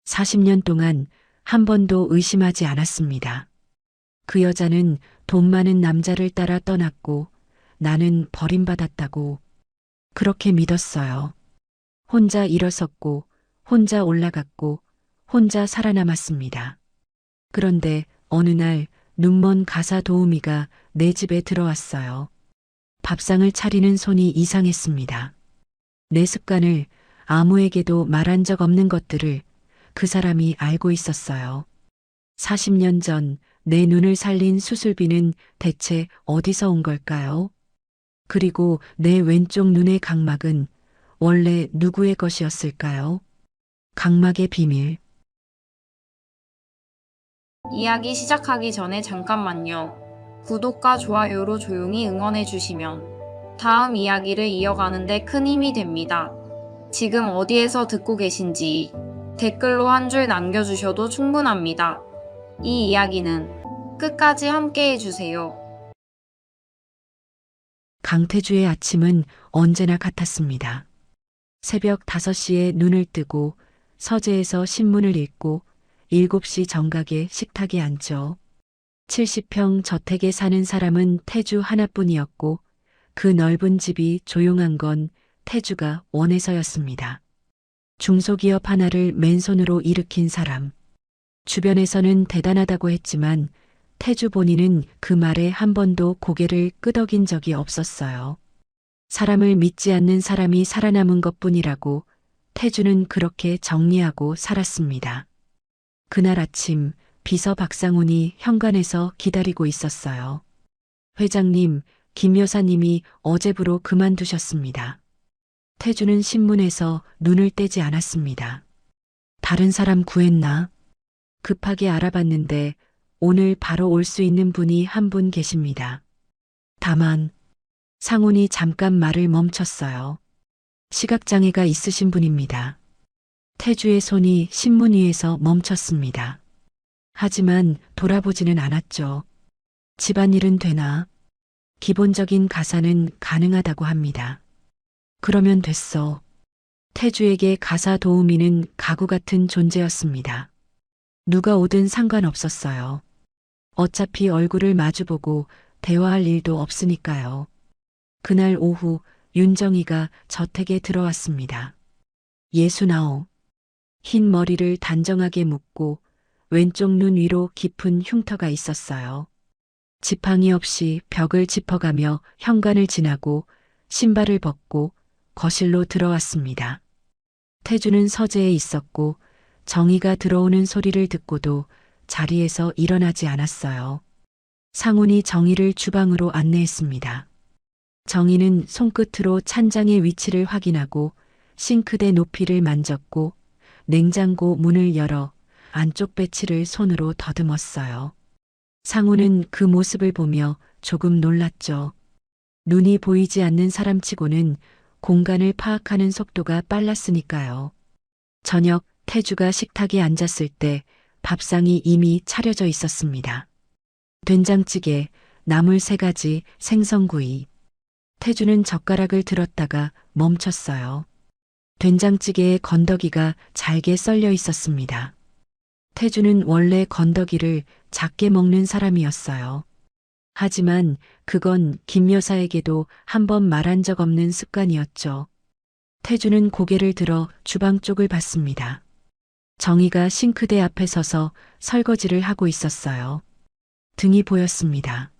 40년 동안 한 번도 의심하지 않았습니다. 그 여자는 돈 많은 남자를 따라 떠났고 나는 버림받았다고 그렇게 믿었어요. 혼자 일어섰고 혼자 올라갔고 혼자 살아남았습니다. 그런데 어느 날 눈먼 가사 도우미가 내 집에 들어왔어요. 밥상을 차리는 손이 이상했습니다. 내 습관을 아무에게도 말한 적 없는 것들을 그 사람이 알고 있었어요. 40년 전 내 눈을 살린 수술비는 대체 어디서 온 걸까요? 그리고 내 왼쪽 눈의 각막은 원래 누구의 것이었을까요? 각막의 비밀. 이야기 시작하기 전에 잠깐만요. 구독과 좋아요로 조용히 응원해 주시면 다음 이야기를 이어가는데 큰 힘이 됩니다. 지금 어디에서 듣고 계신지 댓글로 한 줄 남겨주셔도 충분합니다. 이 이야기는 끝까지 함께 해주세요. 강태주의 아침은 언제나 같았습니다. 새벽 5시에 눈을 뜨고 서재에서 신문을 읽고 7시 정각에 식탁에 앉죠. 70평 저택에 사는 사람은 태주 하나뿐이었고 그 넓은 집이 조용한 건 태주가 원해서였습니다. 중소기업 하나를 맨손으로 일으킨 사람. 주변에서는 대단하다고 했지만 태주 본인은 그 말에 한 번도 고개를 끄덕인 적이 없었어요. 사람을 믿지 않는 사람이 살아남은 것뿐이라고 태주는 그렇게 정리하고 살았습니다. 그날 아침 비서 박상훈이 현관에서 기다리고 있었어요. 회장님, 김 여사님이 어제부로 그만두셨습니다. 태주는 신문에서 눈을 떼지 않았습니다. 다른 사람 구했나? 급하게 알아봤는데 오늘 바로 올 수 있는 분이 한 분 계십니다. 다만 상훈이 잠깐 말을 멈췄어요. 시각장애가 있으신 분입니다. 태주의 손이 신문 위에서 멈췄습니다. 하지만 돌아보지는 않았죠. 집안일은 되나? 기본적인 가사는 가능하다고 합니다. 그러면 됐어. 태주에게 가사 도우미는 가구 같은 존재였습니다. 누가 오든 상관없었어요. 어차피 얼굴을 마주보고 대화할 일도 없으니까요. 그날 오후 윤정이가 저택에 들어왔습니다. 69. 흰 머리를 단정하게 묶고 왼쪽 눈 위로 깊은 흉터가 있었어요. 지팡이 없이 벽을 짚어가며 현관을 지나고 신발을 벗고 거실로 들어왔습니다. 태주는 서재에 있었고 정희가 들어오는 소리를 듣고도 자리에서 일어나지 않았어요. 상훈이 정희를 주방으로 안내했습니다. 정희는 손끝으로 찬장의 위치를 확인하고 싱크대 높이를 만졌고 냉장고 문을 열어 안쪽 배치를 손으로 더듬었어요. 상훈은 그 모습을 보며 조금 놀랐죠. 눈이 보이지 않는 사람치고는 공간을 파악하는 속도가 빨랐으니까요. 저녁 태주가 식탁에 앉았을 때 밥상이 이미 차려져 있었습니다. 된장찌개, 나물 3가지, 생선구이. 태주는 젓가락을 들었다가 멈췄어요. 된장찌개에 건더기가 잘게 썰려 있었습니다. 태주는 원래 건더기를 작게 먹는 사람이었어요. 하지만 그건 김 여사에게도 한 번 말한 적 없는 습관이었죠. 태주는 고개를 들어 주방 쪽을 봤습니다. 정희가 싱크대 앞에 서서 설거지를 하고 있었어요. 등이 보였습니다.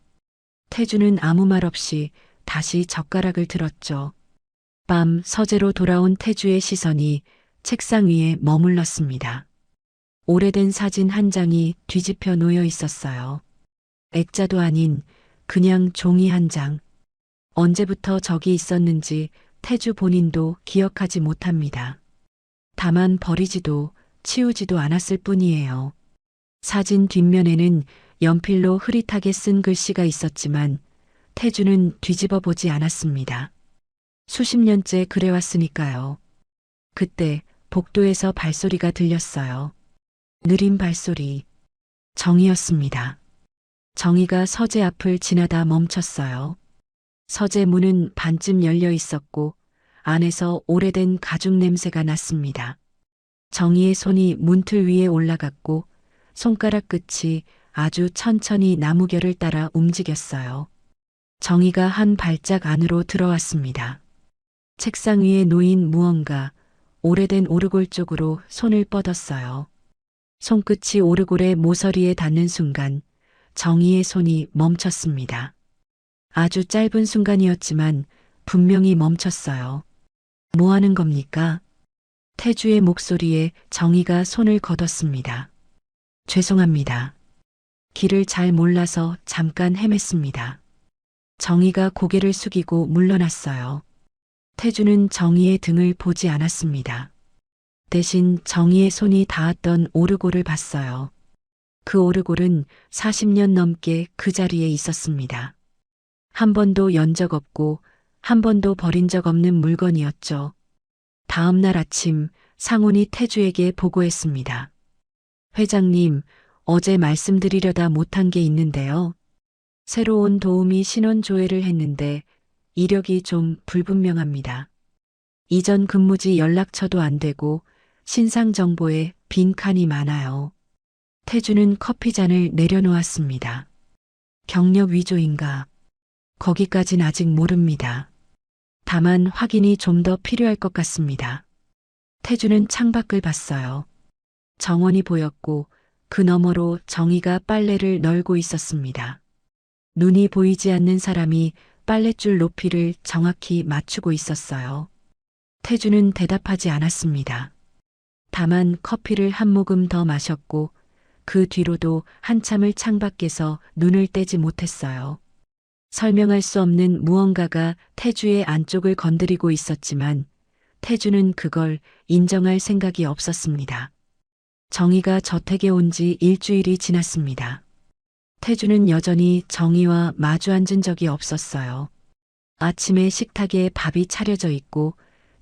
태주는 아무 말 없이 다시 젓가락을 들었죠. 밤 서재로 돌아온 태주의 시선이 책상 위에 머물렀습니다. 오래된 사진 한 장이 뒤집혀 놓여 있었어요. 액자도 아닌 그냥 종이 한 장. 언제부터 저기 있었는지 태주 본인도 기억하지 못합니다. 다만 버리지도 치우지도 않았을 뿐이에요. 사진 뒷면에는 연필로 흐릿하게 쓴 글씨가 있었지만 태주는 뒤집어 보지 않았습니다. 수십 년째 그래왔으니까요. 그때 복도에서 발소리가 들렸어요. 느린 발소리. 정희였습니다. 정희가 서재 앞을 지나다 멈췄어요. 서재 문은 반쯤 열려 있었고 안에서 오래된 가죽 냄새가 났습니다. 정희의 손이 문틀 위에 올라갔고 손가락 끝이 아주 천천히 나무결을 따라 움직였어요. 정희가 한 발짝 안으로 들어왔습니다. 책상 위에 놓인 무언가, 오래된 오르골 쪽으로 손을 뻗었어요. 손끝이 오르골의 모서리에 닿는 순간 정희의 손이 멈췄습니다. 아주 짧은 순간이었지만 분명히 멈췄어요. 뭐 하는 겁니까? 태주의 목소리에 정희가 손을 걷었습니다. 죄송합니다. 길을 잘 몰라서 잠깐 헤맸습니다. 정희가 고개를 숙이고 물러났어요. 태주는 정희의 등을 보지 않았습니다. 대신 정희의 손이 닿았던 오르골을 봤어요. 그 오르골은 40년 넘게 그 자리에 있었습니다. 한 번도 연 적 없고 한 번도 버린 적 없는 물건이었죠. 다음 날 아침 상훈이 태주에게 보고했습니다. 회장님, 어제 말씀드리려다 못한 게 있는데요. 새로 온 도우미 신원 조회를 했는데 이력이 좀 불분명합니다. 이전 근무지 연락처도 안 되고 신상 정보에 빈칸이 많아요. 태주는 커피잔을 내려놓았습니다. 경력 위조인가? 거기까진 아직 모릅니다. 다만 확인이 좀 더 필요할 것 같습니다. 태주는 창밖을 봤어요. 정원이 보였고 그 너머로 정희가 빨래를 널고 있었습니다. 눈이 보이지 않는 사람이 빨랫줄 높이를 정확히 맞추고 있었어요. 태주는 대답하지 않았습니다. 다만 커피를 한 모금 더 마셨고 그 뒤로도 한참을 창밖에서 눈을 떼지 못했어요. 설명할 수 없는 무언가가 태주의 안쪽을 건드리고 있었지만 태주는 그걸 인정할 생각이 없었습니다. 정희가 저택에 온 지 일주일이 지났습니다. 태주는 여전히 정희와 마주 앉은 적이 없었어요. 아침에 식탁에 밥이 차려져 있고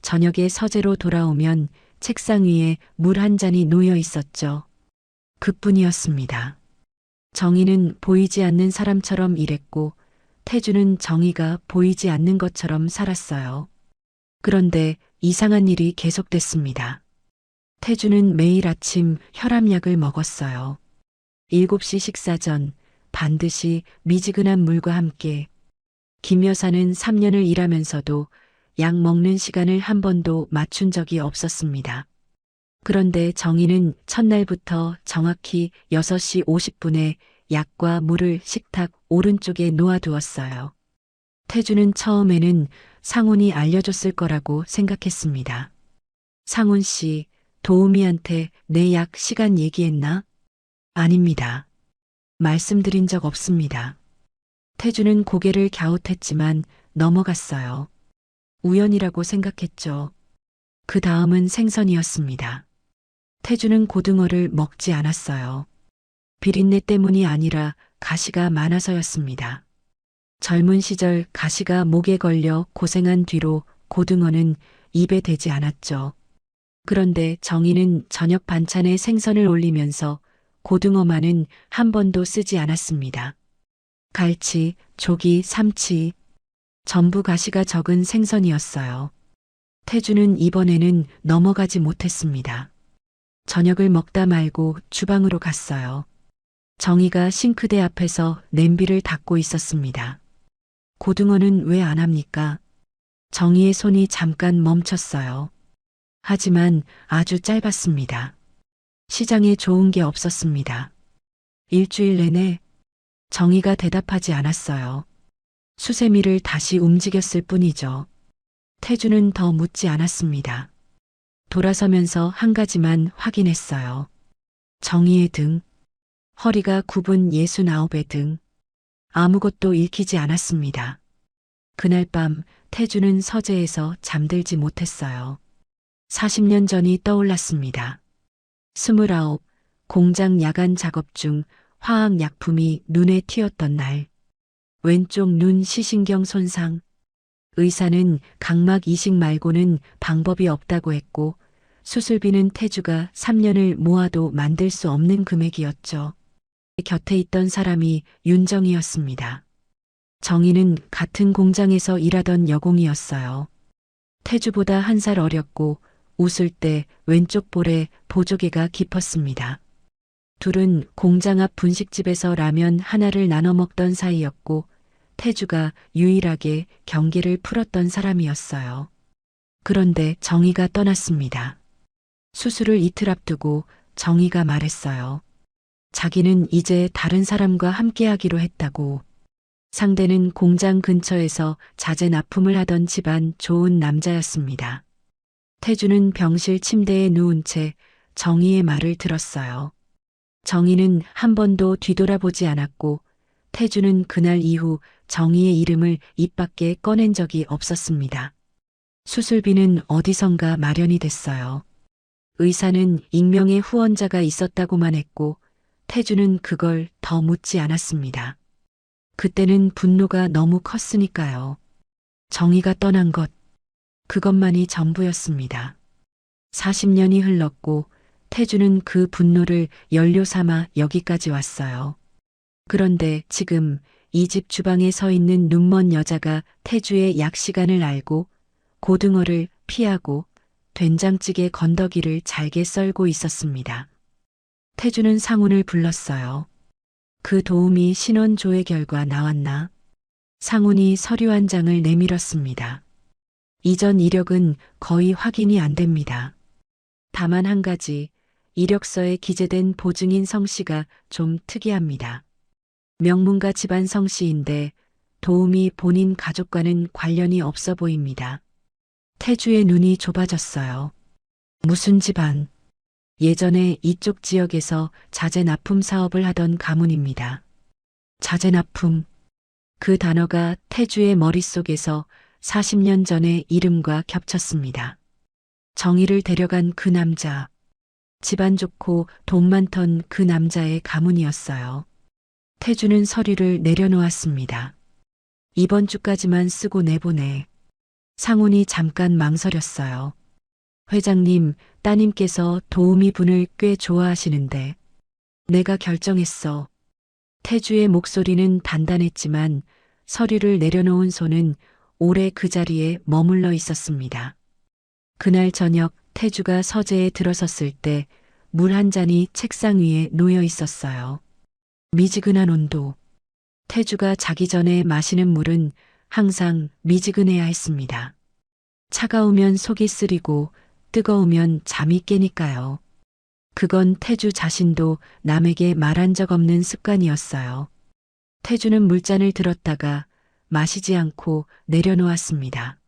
저녁에 서재로 돌아오면 책상 위에 물 한 잔이 놓여 있었죠. 그뿐이었습니다. 정희는 보이지 않는 사람처럼 일했고 태주는 정희가 보이지 않는 것처럼 살았어요. 그런데 이상한 일이 계속됐습니다. 태주는 매일 아침 혈압약을 먹었어요. 7시 식사 전 반드시 미지근한 물과 함께. 김 여사는 3년을 일하면서도 약 먹는 시간을 한 번도 맞춘 적이 없었습니다. 그런데 정희는 첫날부터 정확히 6시 50분에 약과 물을 식탁 오른쪽에 놓아두었어요. 태주는 처음에는 상훈이 알려줬을 거라고 생각했습니다. 상훈 씨, 도우미한테 내 약 시간 얘기했나? 아닙니다. 말씀드린 적 없습니다. 태주는 고개를 갸웃했지만 넘어갔어요. 우연이라고 생각했죠. 그 다음은 생선이었습니다. 태주는 고등어를 먹지 않았어요. 비린내 때문이 아니라 가시가 많아서였습니다. 젊은 시절 가시가 목에 걸려 고생한 뒤로 고등어는 입에 대지 않았죠. 그런데 정희는 저녁 반찬에 생선을 올리면서 고등어만은 한 번도 쓰지 않았습니다. 갈치, 조기, 삼치, 전부 가시가 적은 생선이었어요. 태주는 이번에는 넘어가지 못했습니다. 저녁을 먹다 말고 주방으로 갔어요. 정희가 싱크대 앞에서 냄비를 닦고 있었습니다. 고등어는 왜 안 합니까? 정희의 손이 잠깐 멈췄어요. 하지만 아주 짧았습니다. 시장에 좋은 게 없었습니다. 일주일 내내 정희가 대답하지 않았어요. 수세미를 다시 움직였을 뿐이죠. 태주는 더 묻지 않았습니다. 돌아서면서 한 가지만 확인했어요. 정희의 등, 허리가 굽은 69의 등, 아무것도 읽히지 않았습니다. 그날 밤 태주는 서재에서 잠들지 못했어요. 40년 전이 떠올랐습니다. 29, 공장 야간 작업 중 화학약품이 눈에 튀었던 날. 왼쪽 눈 시신경 손상. 의사는 각막 이식 말고는 방법이 없다고 했고 수술비는 태주가 3년을 모아도 만들 수 없는 금액이었죠. 곁에 있던 사람이 윤정이었습니다. 정희는 같은 공장에서 일하던 여공이었어요. 태주보다 1살 어렸고 웃을 때 왼쪽 볼에 보조개가 깊었습니다. 둘은 공장 앞 분식집에서 라면 하나를 나눠 먹던 사이였고 태주가 유일하게 경계를 풀었던 사람이었어요. 그런데 정희가 떠났습니다. 수술을 이틀 앞두고 정희가 말했어요. 자기는 이제 다른 사람과 함께하기로 했다고. 상대는 공장 근처에서 잦은 납품을 하던 집안 좋은 남자였습니다. 태주는 병실 침대에 누운 채 정희의 말을 들었어요. 정희는 한 번도 뒤돌아보지 않았고 태주는 그날 이후 정희의 이름을 입 밖에 꺼낸 적이 없었습니다. 수술비는 어디선가 마련이 됐어요. 의사는 익명의 후원자가 있었다고만 했고 태주는 그걸 더 묻지 않았습니다. 그때는 분노가 너무 컸으니까요. 정희가 떠난 것, 그것만이 전부였습니다. 40년이 흘렀고 태주는 그 분노를 연료 삼아 여기까지 왔어요. 그런데 지금 이 집 주방에 서 있는 눈먼 여자가 태주의 약시간을 알고 고등어를 피하고 된장찌개 건더기를 잘게 썰고 있었습니다. 태주는 상훈을 불렀어요. 그 도우미 신원 조회 결과 나왔나? 상훈이 서류 한 장을 내밀었습니다. 이전 이력은 거의 확인이 안 됩니다. 다만 한 가지, 이력서에 기재된 보증인 성씨가 좀 특이합니다. 명문가 집안 성씨인데 도우미 본인 가족과는 관련이 없어 보입니다. 태주의 눈이 좁아졌어요. 무슨 집안? 예전에 이쪽 지역에서 자재 납품 사업을 하던 가문입니다. 자재 납품. 그 단어가 태주의 머릿속에서 40년 전의 이름과 겹쳤습니다. 정희를 데려간 그 남자. 집안 좋고 돈 많던 그 남자의 가문이었어요. 태주는 서류를 내려놓았습니다. 이번 주까지만 쓰고 내보내. 상훈이 잠깐 망설였어요. 회장님, 따님께서 도우미 분을 꽤 좋아하시는데. 내가 결정했어. 태주의 목소리는 단단했지만 서류를 내려놓은 손은 오래 그 자리에 머물러 있었습니다. 그날 저녁 태주가 서재에 들어섰을 때 물 한 잔이 책상 위에 놓여 있었어요. 미지근한 온도. 태주가 자기 전에 마시는 물은 항상 미지근해야 했습니다. 차가우면 속이 쓰리고 뜨거우면 잠이 깨니까요. 그건 태주 자신도 남에게 말한 적 없는 습관이었어요. 태주는 물잔을 들었다가 마시지 않고 내려놓았습니다.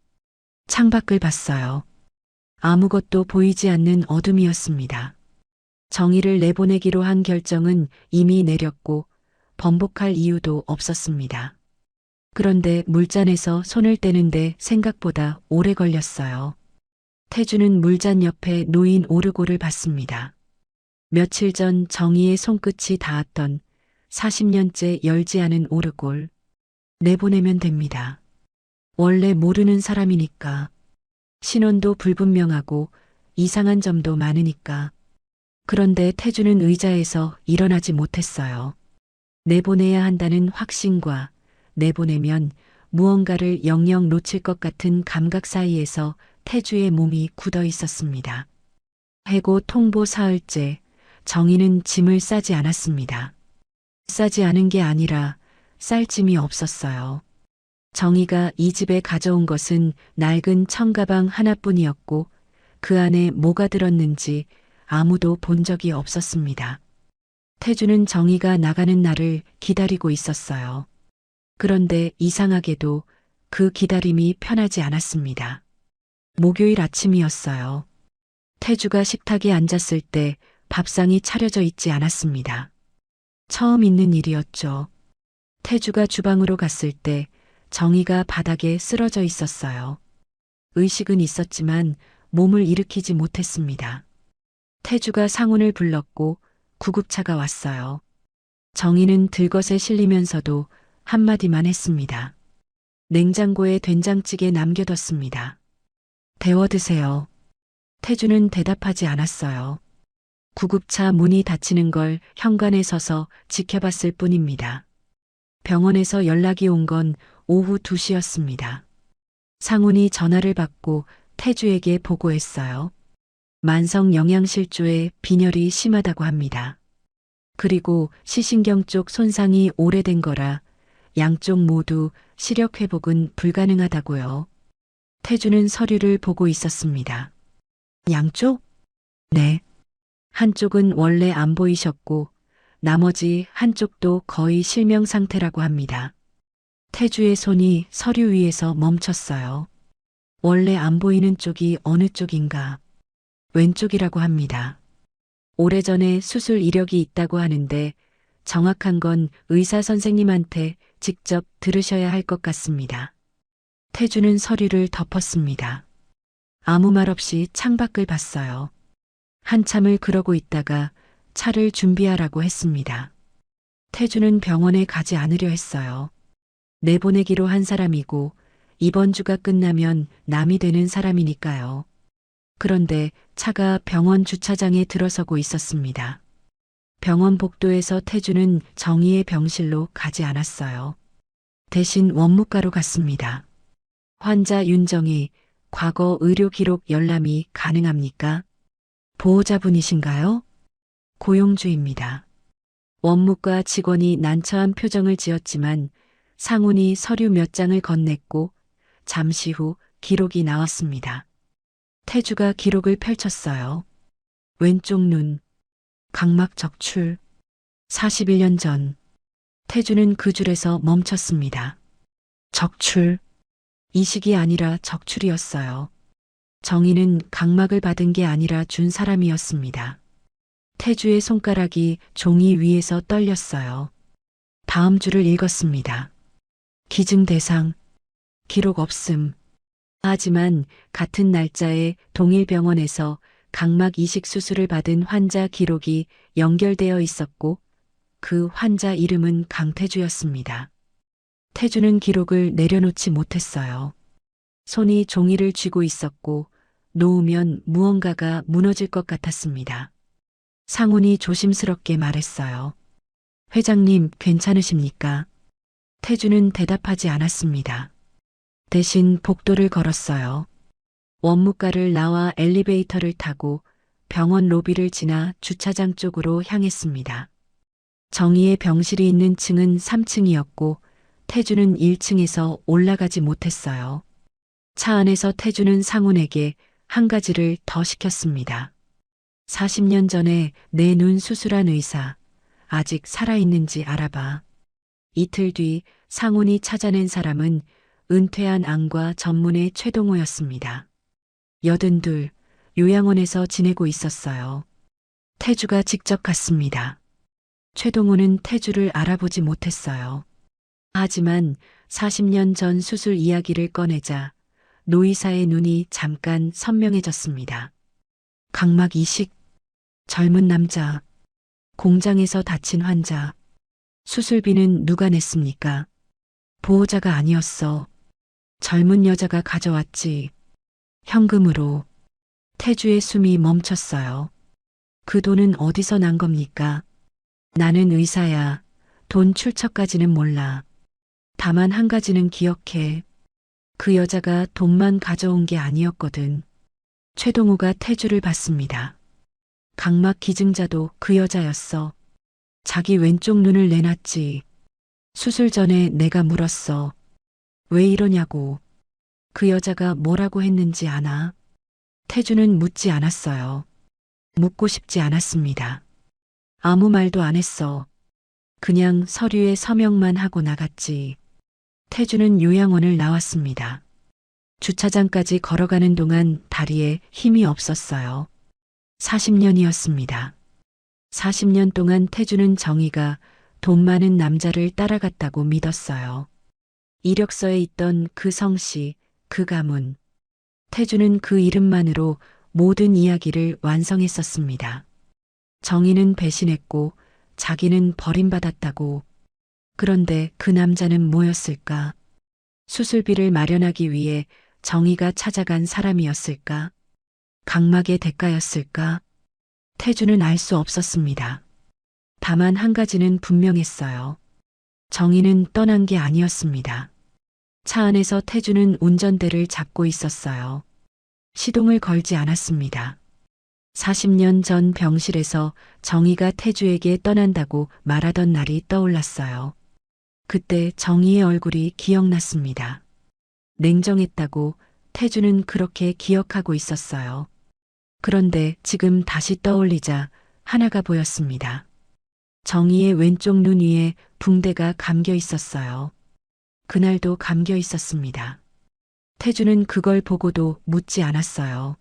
창밖을 봤어요. 아무것도 보이지 않는 어둠이었습니다. 정희를 내보내기로 한 결정은 이미 내렸고 번복할 이유도 없었습니다. 그런데 물잔에서 손을 떼는데 생각보다 오래 걸렸어요. 태주는 물잔 옆에 놓인 오르골을 봤습니다. 며칠 전 정희의 손끝이 닿았던 40년째 열지 않은 오르골. 내보내면 됩니다. 원래 모르는 사람이니까. 신원도 불분명하고 이상한 점도 많으니까. 그런데 태주는 의자에서 일어나지 못했어요. 내보내야 한다는 확신과 내보내면 무언가를 영영 놓칠 것 같은 감각 사이에서 태주의 몸이 굳어 있었습니다. 해고 통보 사흘째 정희는 짐을 싸지 않았습니다. 싸지 않은 게 아니라 쌀 짐이 없었어요. 정희가 이 집에 가져온 것은 낡은 청가방 하나뿐이었고 그 안에 뭐가 들었는지 아무도 본 적이 없었습니다. 태주는 정희가 나가는 날을 기다리고 있었어요. 그런데 이상하게도 그 기다림이 편하지 않았습니다. 목요일 아침이었어요. 태주가 식탁에 앉았을 때 밥상이 차려져 있지 않았습니다. 처음 있는 일이었죠. 태주가 주방으로 갔을 때 정희가 바닥에 쓰러져 있었어요. 의식은 있었지만 몸을 일으키지 못했습니다. 태주가 상훈을 불렀고 구급차가 왔어요. 정희는 들것에 실리면서도 한마디만 했습니다. 냉장고에 된장찌개 남겨뒀습니다. 데워 드세요. 태주는 대답하지 않았어요. 구급차 문이 닫히는 걸 현관에 서서 지켜봤을 뿐입니다. 병원에서 연락이 온 건 오후 2시였습니다. 상훈이 전화를 받고 태주에게 보고했어요. 만성 영양실조에 빈혈이 심하다고 합니다. 그리고 시신경 쪽 손상이 오래된 거라 양쪽 모두 시력 회복은 불가능하다고요. 태주는 서류를 보고 있었습니다. 양쪽? 네. 한쪽은 원래 안 보이셨고 나머지 한쪽도 거의 실명 상태라고 합니다. 태주의 손이 서류 위에서 멈췄어요. 원래 안 보이는 쪽이 어느 쪽인가? 왼쪽이라고 합니다. 오래전에 수술 이력이 있다고 하는데 정확한 건 의사 선생님한테 직접 들으셔야 할 것 같습니다. 태주는 서류를 덮었습니다. 아무 말 없이 창밖을 봤어요. 한참을 그러고 있다가 차를 준비하라고 했습니다. 태주는 병원에 가지 않으려 했어요. 내보내기로 한 사람이고 이번 주가 끝나면 남이 되는 사람이니까요. 그런데 차가 병원 주차장에 들어서고 있었습니다. 병원 복도에서 태주는 정희의 병실로 가지 않았어요. 대신 원무과로 갔습니다. 환자 윤정희, 과거 의료 기록 열람이 가능합니까? 보호자분이신가요? 고용주입니다. 원무과 직원이 난처한 표정을 지었지만 상훈이 서류 몇 장을 건넸고 잠시 후 기록이 나왔습니다. 태주가 기록을 펼쳤어요. 왼쪽 눈, 각막 적출, 41년 전. 태주는 그 줄에서 멈췄습니다. 적출. 이식이 아니라 적출이었어요. 정희는 각막을 받은 게 아니라 준 사람이었습니다. 태주의 손가락이 종이 위에서 떨렸어요. 다음 줄을 읽었습니다. 기증 대상, 기록 없음. 하지만 같은 날짜에 동일 병원에서 각막 이식 수술을 받은 환자 기록이 연결되어 있었고 그 환자 이름은 강태주였습니다. 태주는 기록을 내려놓지 못했어요. 손이 종이를 쥐고 있었고 놓으면 무언가가 무너질 것 같았습니다. 상훈이 조심스럽게 말했어요. 회장님, 괜찮으십니까? 태주는 대답하지 않았습니다. 대신 복도를 걸었어요. 원무과를 나와 엘리베이터를 타고 병원 로비를 지나 주차장 쪽으로 향했습니다. 정희의 병실이 있는 층은 3층이었고 태주는 1층에서 올라가지 못했어요. 차 안에서 태주는 상훈에게 한 가지를 더 시켰습니다. 40년 전에 내 눈 수술한 의사, 아직 살아있는지 알아봐. 이틀 뒤 상훈이 찾아낸 사람은 은퇴한 안과 전문의 최동호였습니다. 82, 요양원에서 지내고 있었어요. 태주가 직접 갔습니다. 최동호는 태주를 알아보지 못했어요. 하지만 40년 전 수술 이야기를 꺼내자 노의사의 눈이 잠깐 선명해졌습니다. 각막 이식, 젊은 남자, 공장에서 다친 환자, 수술비는 누가 냈습니까? 보호자가 아니었어. 젊은 여자가 가져왔지. 현금으로. 태주의 숨이 멈췄어요. 그 돈은 어디서 난 겁니까? 나는 의사야. 돈 출처까지는 몰라. 다만 한 가지는 기억해. 그 여자가 돈만 가져온 게 아니었거든. 최동호가 태주를 봤습니다. 각막 기증자도 그 여자였어. 자기 왼쪽 눈을 내놨지. 수술 전에 내가 물었어. 왜 이러냐고. 그 여자가 뭐라고 했는지 아나? 태주는 묻지 않았어요. 묻고 싶지 않았습니다. 아무 말도 안 했어. 그냥 서류에 서명만 하고 나갔지. 태주는 요양원을 나왔습니다. 주차장까지 걸어가는 동안 다리에 힘이 없었어요. 40년이었습니다. 40년 동안 태주는 정희가 돈 많은 남자를 따라갔다고 믿었어요. 이력서에 있던 그 성씨, 그 가문. 태주는 그 이름만으로 모든 이야기를 완성했었습니다. 정희는 배신했고 자기는 버림받았다고. 그런데 그 남자는 뭐였을까? 수술비를 마련하기 위해 정희가 찾아간 사람이었을까? 각막의 대가였을까? 태주는 알 수 없었습니다. 다만 한 가지는 분명했어요. 정희는 떠난 게 아니었습니다. 차 안에서 태주는 운전대를 잡고 있었어요. 시동을 걸지 않았습니다. 40년 전 병실에서 정희가 태주에게 떠난다고 말하던 날이 떠올랐어요. 그때 정희의 얼굴이 기억났습니다. 냉정했다고 태주는 그렇게 기억하고 있었어요. 그런데 지금 다시 떠올리자 하나가 보였습니다. 정희의 왼쪽 눈 위에 붕대가 감겨 있었어요. 그날도 감겨 있었습니다. 태주는 그걸 보고도 묻지 않았어요.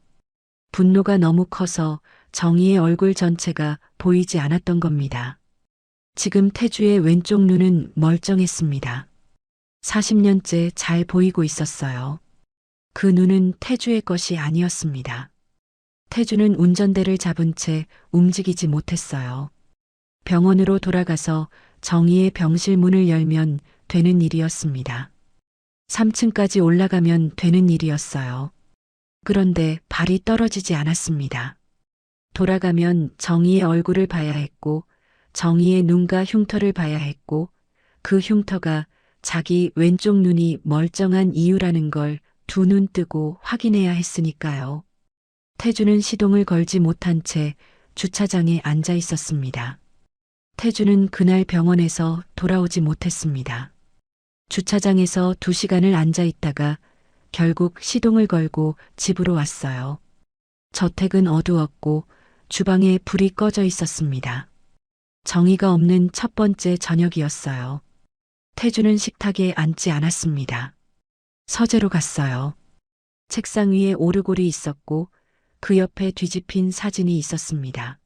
분노가 너무 커서 정희의 얼굴 전체가 보이지 않았던 겁니다. 지금 태주의 왼쪽 눈은 멀쩡했습니다. 40년째 잘 보이고 있었어요. 그 눈은 태주의 것이 아니었습니다. 태주는 운전대를 잡은 채 움직이지 못했어요. 병원으로 돌아가서 정희의 병실 문을 열면 되는 일이었습니다. 3층까지 올라가면 되는 일이었어요. 그런데 발이 떨어지지 않았습니다. 돌아가면 정희의 얼굴을 봐야 했고, 정희의 눈과 흉터를 봐야 했고, 그 흉터가 자기 왼쪽 눈이 멀쩡한 이유라는 걸 두 눈 뜨고 확인해야 했으니까요. 태주는 시동을 걸지 못한 채 주차장에 앉아 있었습니다. 태주는 그날 병원에서 돌아오지 못했습니다. 주차장에서 2시간을 앉아 있다가 결국 시동을 걸고 집으로 왔어요. 저택은 어두웠고 주방에 불이 꺼져 있었습니다. 정희가 없는 첫 번째 저녁이었어요. 태주는 식탁에 앉지 않았습니다. 서재로 갔어요. 책상 위에 오르골이 있었고 그 옆에 뒤집힌 사진이 있었습니다.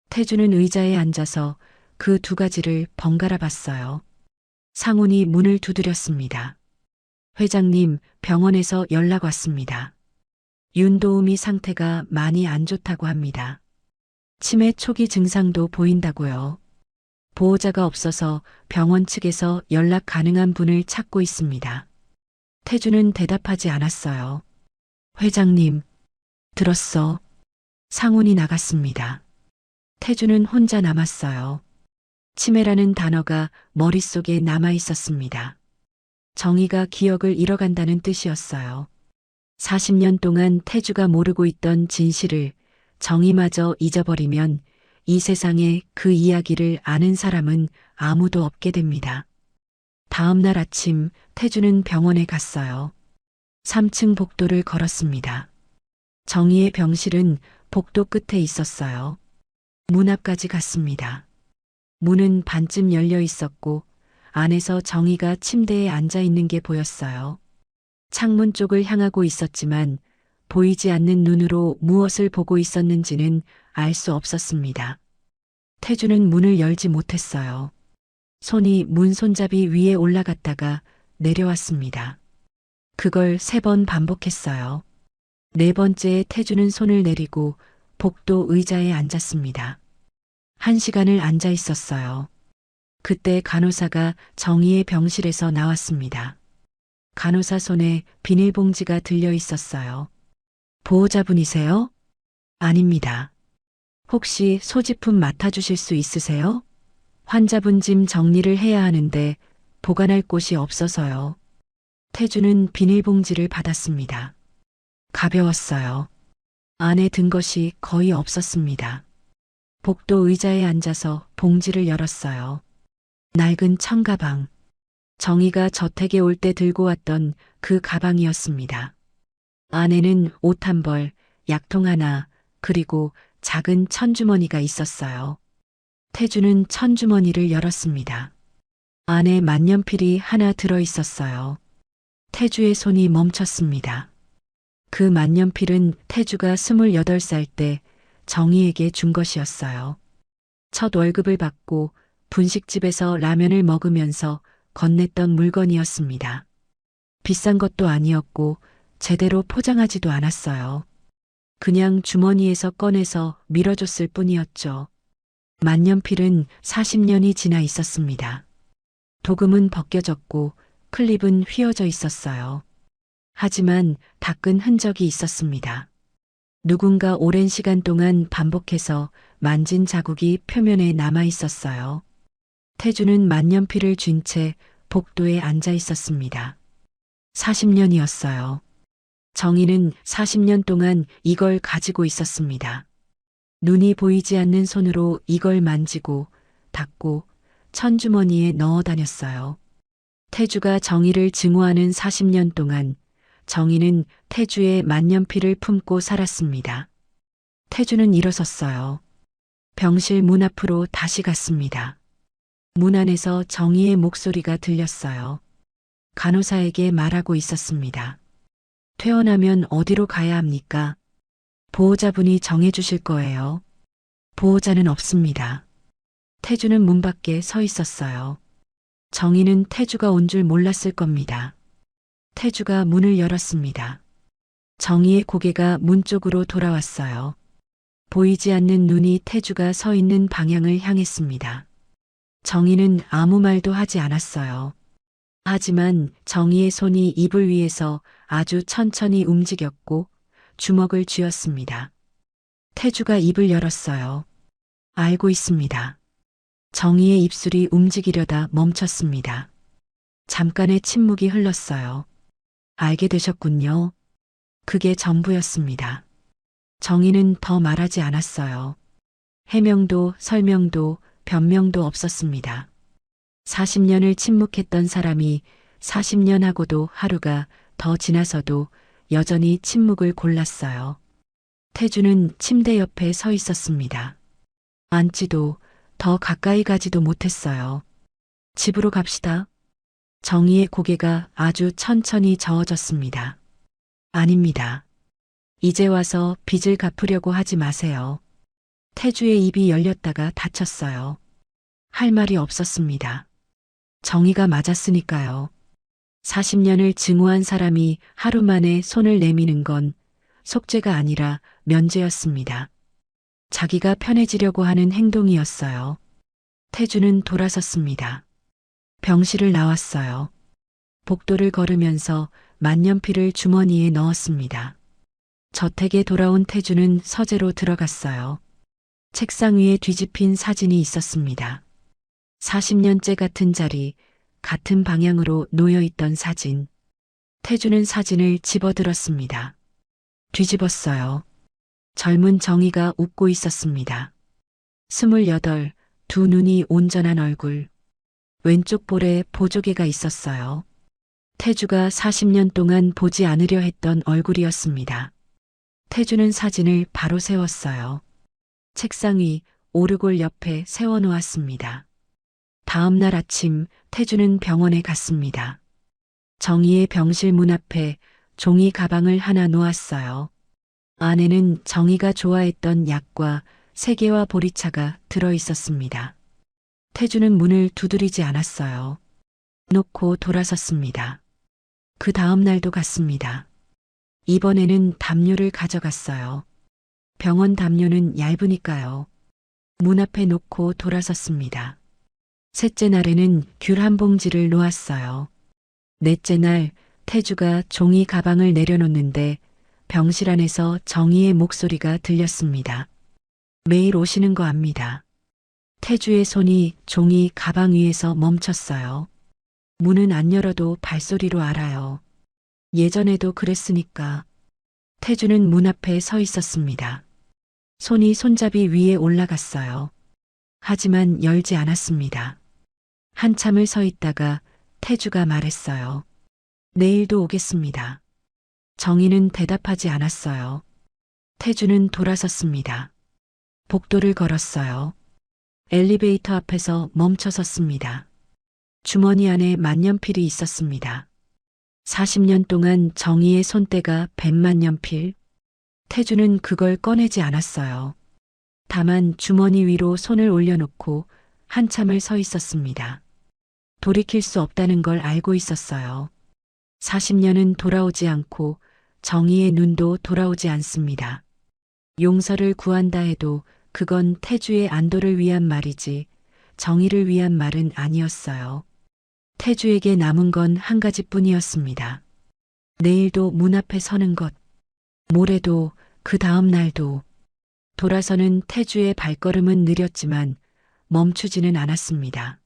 태주는 의자에 앉아서 그 2가지를 번갈아 봤어요. 상훈이 문을 두드렸습니다. 회장님, 병원에서 연락 왔습니다. 윤도우미 상태가 많이 안 좋다고 합니다. 치매 초기 증상도 보인다고요. 보호자가 없어서 병원 측에서 연락 가능한 분을 찾고 있습니다. 태주는 대답하지 않았어요. 회장님, 들었어. 상훈이 나갔습니다. 태주는 혼자 남았어요. 치매라는 단어가 머릿속에 남아 있었습니다. 정희가 기억을 잃어간다는 뜻이었어요. 40년 동안 태주가 모르고 있던 진실을 정희마저 잊어버리면 이 세상에 그 이야기를 아는 사람은 아무도 없게 됩니다. 다음 날 아침 태주는 병원에 갔어요. 3층 복도를 걸었습니다. 정희의 병실은 복도 끝에 있었어요. 문 앞까지 갔습니다. 문은 반쯤 열려 있었고 안에서 정희가 침대에 앉아 있는 게 보였어요. 창문 쪽을 향하고 있었지만 보이지 않는 눈으로 무엇을 보고 있었는지는 알 수 없었습니다. 태주는 문을 열지 못했어요. 손이 문 손잡이 위에 올라갔다가 내려왔습니다. 그걸 3번 반복했어요. 4번째에 태주는 손을 내리고 복도 의자에 앉았습니다. 1시간을 앉아 있었어요. 그때 간호사가 정희의 병실에서 나왔습니다. 간호사 손에 비닐봉지가 들려 있었어요. 보호자분이세요? 아닙니다. 혹시 소지품 맡아주실 수 있으세요? 환자분 짐 정리를 해야 하는데 보관할 곳이 없어서요. 태주는 비닐봉지를 받았습니다. 가벼웠어요. 안에 든 것이 거의 없었습니다. 복도 의자에 앉아서 봉지를 열었어요. 낡은 청가방. 정희가 저택에 올 때 들고 왔던 그 가방이었습니다. 안에는 옷 1벌, 약통 하나, 그리고 작은 천주머니가 있었어요. 태주는 천주머니를 열었습니다. 안에 만년필이 하나 들어 있었어요. 태주의 손이 멈췄습니다. 그 만년필은 태주가 28살 때 정희에게 준 것이었어요. 첫 월급을 받고 분식집에서 라면을 먹으면서 건넸던 물건이었습니다. 비싼 것도 아니었고 제대로 포장하지도 않았어요. 그냥 주머니에서 꺼내서 밀어줬을 뿐이었죠. 만년필은 40년이 지나 있었습니다. 도금은 벗겨졌고 클립은 휘어져 있었어요. 하지만 닦은 흔적이 있었습니다. 누군가 오랜 시간 동안 반복해서 만진 자국이 표면에 남아 있었어요. 태주는 만년필을 쥔 채 복도에 앉아 있었습니다. 40년이었어요. 정희는 40년 동안 이걸 가지고 있었습니다. 눈이 보이지 않는 손으로 이걸 만지고 닦고 천주머니에 넣어 다녔어요. 태주가 정희를 증오하는 40년 동안 정희는 태주의 만년필을 품고 살았습니다. 태주는 일어섰어요. 병실 문 앞으로 다시 갔습니다. 문 안에서 정희의 목소리가 들렸어요. 간호사에게 말하고 있었습니다. 퇴원하면 어디로 가야 합니까? 보호자분이 정해주실 거예요. 보호자는 없습니다. 태주는 문 밖에 서 있었어요. 정희는 태주가 온 줄 몰랐을 겁니다. 태주가 문을 열었습니다. 정희의 고개가 문 쪽으로 돌아왔어요. 보이지 않는 눈이 태주가 서 있는 방향을 향했습니다. 정희는 아무 말도 하지 않았어요. 하지만 정희의 손이 이불 위에서 아주 천천히 움직였고 주먹을 쥐었습니다. 태주가 입을 열었어요. 알고 있습니다. 정희의 입술이 움직이려다 멈췄습니다. 잠깐의 침묵이 흘렀어요. 알게 되셨군요. 그게 전부였습니다. 정희는 더 말하지 않았어요. 해명도 설명도 변명도 없었습니다. 40년을 침묵했던 사람이 40년 하고도 하루가 더 지나서도 여전히 침묵을 골랐어요. 태주는 침대 옆에 서 있었습니다. 앉지도 더 가까이 가지도 못했어요. 집으로 갑시다. 정희의 고개가 아주 천천히 저어졌습니다. 아닙니다. 이제 와서 빚을 갚으려고 하지 마세요. 태주의 입이 열렸다가 닫혔어요. 할 말이 없었습니다. 정의가 맞았으니까요. 40년을 증오한 사람이 하루 만에 손을 내미는 건 속죄가 아니라 면죄였습니다. 자기가 편해지려고 하는 행동이었어요. 태주는 돌아섰습니다. 병실을 나왔어요. 복도를 걸으면서 만년필을 주머니에 넣었습니다. 저택에 돌아온 태주는 서재로 들어갔어요. 책상 위에 뒤집힌 사진이 있었습니다. 40년째 같은 자리, 같은 방향으로 놓여 있던 사진. 태주는 사진을 집어들었습니다. 뒤집었어요. 젊은 정희가 웃고 있었습니다. 28, 두 눈이 온전한 얼굴. 왼쪽 볼에 보조개가 있었어요. 태주가 40년 동안 보지 않으려 했던 얼굴이었습니다. 태주는 사진을 바로 세웠어요. 책상 위 오르골 옆에 세워놓았습니다. 다음 날 아침 태주는 병원에 갔습니다. 정희의 병실 문 앞에 종이 가방을 하나 놓았어요. 안에는 정희가 좋아했던 약과 세개와 보리차가 들어 있었습니다. 태주는 문을 두드리지 않았어요. 놓고 돌아섰습니다. 그 다음 날도 갔습니다. 이번에는 담요를 가져갔어요. 병원 담요는 얇으니까요. 문 앞에 놓고 돌아섰습니다. 셋째 날에는 귤 한 봉지를 놓았어요. 넷째 날 태주가 종이 가방을 내려놓는데 병실 안에서 정희의 목소리가 들렸습니다. 매일 오시는 거 압니다. 태주의 손이 종이 가방 위에서 멈췄어요. 문은 안 열어도 발소리로 알아요. 예전에도 그랬으니까. 태주는 문 앞에 서 있었습니다. 손이 손잡이 위에 올라갔어요. 하지만 열지 않았습니다. 한참을 서 있다가 태주가 말했어요. 내일도 오겠습니다. 정희는 대답하지 않았어요. 태주는 돌아섰습니다. 복도를 걸었어요. 엘리베이터 앞에서 멈춰 섰습니다. 주머니 안에 만년필이 있었습니다. 40년 동안 정희의 손때가 100만년필. 태주는 그걸 꺼내지 않았어요. 다만 주머니 위로 손을 올려놓고 한참을 서 있었습니다. 돌이킬 수 없다는 걸 알고 있었어요. 40년은 돌아오지 않고 정희의 눈도 돌아오지 않습니다. 용서를 구한다 해도 그건 태주의 안도를 위한 말이지 정희를 위한 말은 아니었어요. 태주에게 남은 건 한 가지뿐이었습니다. 내일도 문 앞에 서는 것. 모레도 그 다음 날도. 돌아서는 태주의 발걸음은 느렸지만 멈추지는 않았습니다.